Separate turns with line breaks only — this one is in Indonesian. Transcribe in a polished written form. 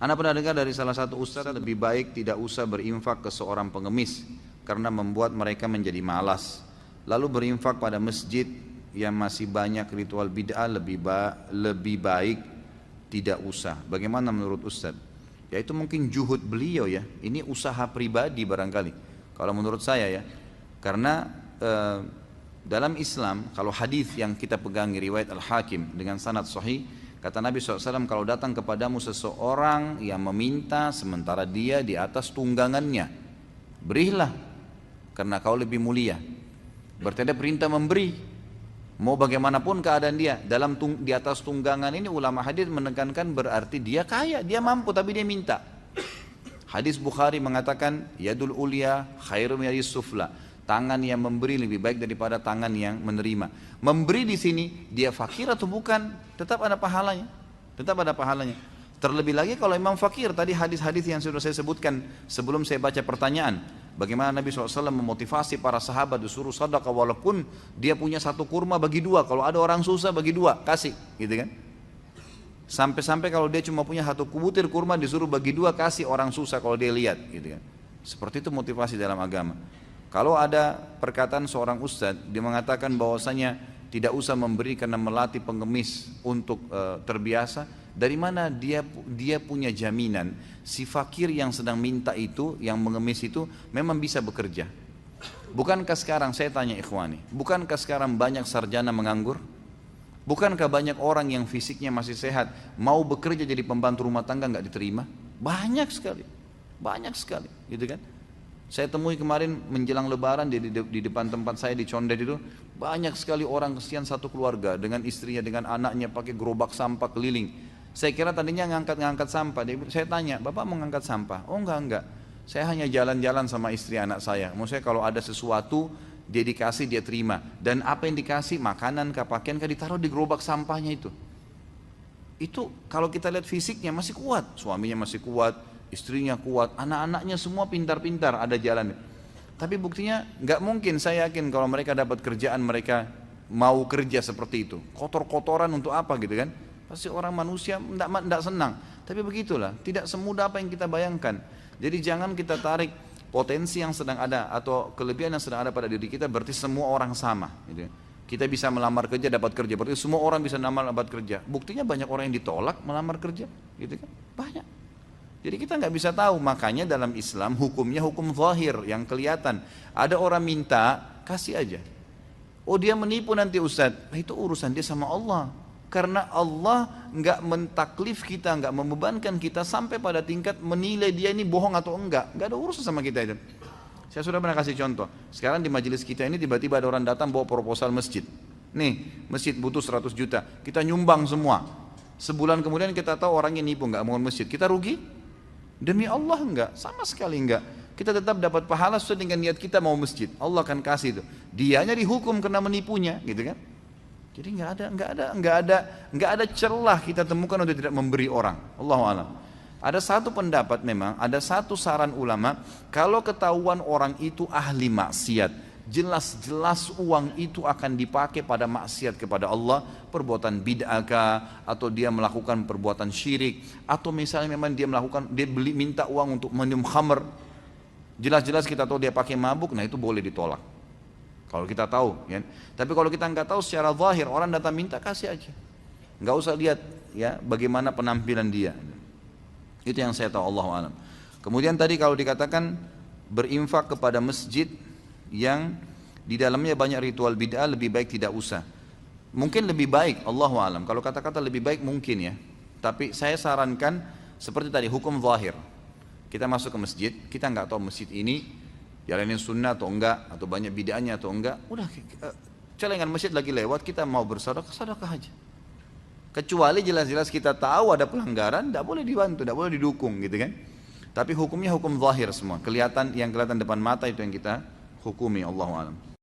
Anda pernah dengar dari salah satu ustaz, lebih baik tidak usah berinfak ke seorang pengemis karena membuat mereka menjadi malas. Lalu berinfak pada masjid yang masih banyak ritual bid'ah lebih baik tidak usah. Bagaimana menurut ustaz? Ya itu mungkin juhud beliau ya. Ini usaha pribadi barangkali. Kalau menurut saya ya. Karena dalam Islam kalau hadis yang kita pegangi riwayat Al-Hakim dengan sanad sahih, kata Nabi SAW, kalau datang kepadamu seseorang yang meminta sementara dia di atas tunggangannya, berilah karena kau lebih mulia. Berarti ada perintah memberi. Mau bagaimanapun keadaan dia di atas tunggangan ini, ulama hadis menekankan berarti dia kaya, dia mampu tapi dia minta. Hadis Bukhari mengatakan yadul ulia khairum yadis sufla. Tangan yang memberi lebih baik daripada tangan yang menerima. Memberi di sini dia fakir atau bukan, tetap ada pahalanya. Tetap ada pahalanya. Terlebih lagi kalau imam fakir, tadi hadis-hadis yang sudah saya sebutkan sebelum saya baca pertanyaan. Bagaimana Nabi SAW memotivasi para sahabat disuruh sedekah walaupun dia punya satu kurma bagi dua. Kalau ada orang susah bagi dua, kasih, gitu kan? Sampai-sampai kalau dia cuma punya satu butir kurma disuruh bagi dua, kasih orang susah kalau dia lihat, gitu kan? Seperti itu motivasi dalam agama. Kalau ada perkataan seorang ustadz, dia mengatakan bahwasanya tidak usah memberi karena melatih pengemis untuk terbiasa. Dari mana dia punya jaminan si fakir yang sedang minta itu, yang mengemis itu memang bisa bekerja? Bukankah sekarang, saya tanya ikhwani, bukankah sekarang banyak sarjana menganggur? Bukankah banyak orang yang fisiknya masih sehat mau bekerja jadi pembantu rumah tangga nggak diterima? Banyak sekali, gitu kan? Saya temui kemarin menjelang lebaran di depan tempat saya di Condet itu, banyak sekali orang kesian satu keluarga dengan istrinya, dengan anaknya pakai gerobak sampah keliling. Saya kira tadinya ngangkat sampah. Saya tanya, Bapak mau ngangkat sampah? Oh enggak. Saya hanya jalan-jalan sama istri anak saya. Maksudnya kalau ada sesuatu dia dikasih, dia terima. Dan apa yang dikasih, makanan kah, pakaian kah, ditaruh di gerobak sampahnya itu. Itu kalau kita lihat fisiknya masih kuat, suaminya masih kuat, istrinya kuat, anak-anaknya semua pintar-pintar, ada jalan. Tapi buktinya nggak mungkin, saya yakin kalau mereka dapat kerjaan mereka mau kerja seperti itu. Kotor-kotoran untuk apa gitu kan? Pasti orang manusia tidak senang. Tapi begitulah, tidak semudah apa yang kita bayangkan. Jadi jangan kita tarik potensi yang sedang ada atau kelebihan yang sedang ada pada diri kita berarti semua orang sama. Gitu. Kita bisa melamar kerja dapat kerja, berarti semua orang bisa melamar dapat kerja. Buktinya banyak orang yang ditolak melamar kerja, gitu kan? Banyak. Jadi kita nggak bisa tahu, makanya dalam Islam hukumnya hukum zahir yang kelihatan. Ada orang minta, kasih aja. Oh dia menipu nanti Ustaz, itu urusan dia sama Allah. Karena Allah nggak mentaklif kita, nggak membebankan kita sampai pada tingkat menilai dia ini bohong atau enggak. Nggak ada urusan sama kita itu. Saya sudah pernah kasih contoh. Sekarang di majelis kita ini tiba-tiba ada orang datang bawa proposal masjid. Nih, masjid butuh 100 juta. Kita nyumbang semua. Sebulan kemudian kita tahu orangnya nipu, nggak mau masjid. Kita rugi? Demi Allah enggak, sama sekali enggak. Kita tetap dapat pahala sesuai dengan niat kita mau masjid. Allah akan kasih itu. Dianya dihukum karena menipunya, gitu kan? Jadi enggak ada celah kita temukan untuk tidak memberi orang. Allahu a'lam. Ada satu pendapat memang, ada satu saran ulama, kalau ketahuan orang itu ahli maksiat, jelas-jelas uang itu akan dipakai pada maksiat kepada Allah, perbuatan bid'ah atau dia melakukan perbuatan syirik, atau misalnya memang dia minta uang untuk minum khamr, jelas-jelas kita tahu dia pakai mabuk, nah itu boleh ditolak. Kalau kita tahu, ya. Tapi kalau kita nggak tahu secara zahir, orang datang minta kasih aja, nggak usah lihat ya bagaimana penampilan dia. Itu yang saya tahu, Allahu a'lam. Kemudian tadi kalau dikatakan berinfak kepada masjid yang di dalamnya banyak ritual bid'ah lebih baik tidak usah. Mungkin lebih baik, Allahu a'lam. Kalau kata-kata lebih baik mungkin ya. Tapi saya sarankan seperti tadi hukum zahir. Kita masuk ke masjid, kita nggak tahu masjid ini jalanin sunnah atau enggak, atau banyak bid'ahnya atau enggak. Udah celengan masjid lagi lewat, kita mau bersedekah, sedekah aja. Kecuali jelas-jelas kita tahu ada pelanggaran, tidak boleh dibantu, tidak boleh didukung gitu kan. Tapi hukumnya hukum zahir semua. Yang kelihatan depan mata itu yang kita hukumi, Allahu a'lam.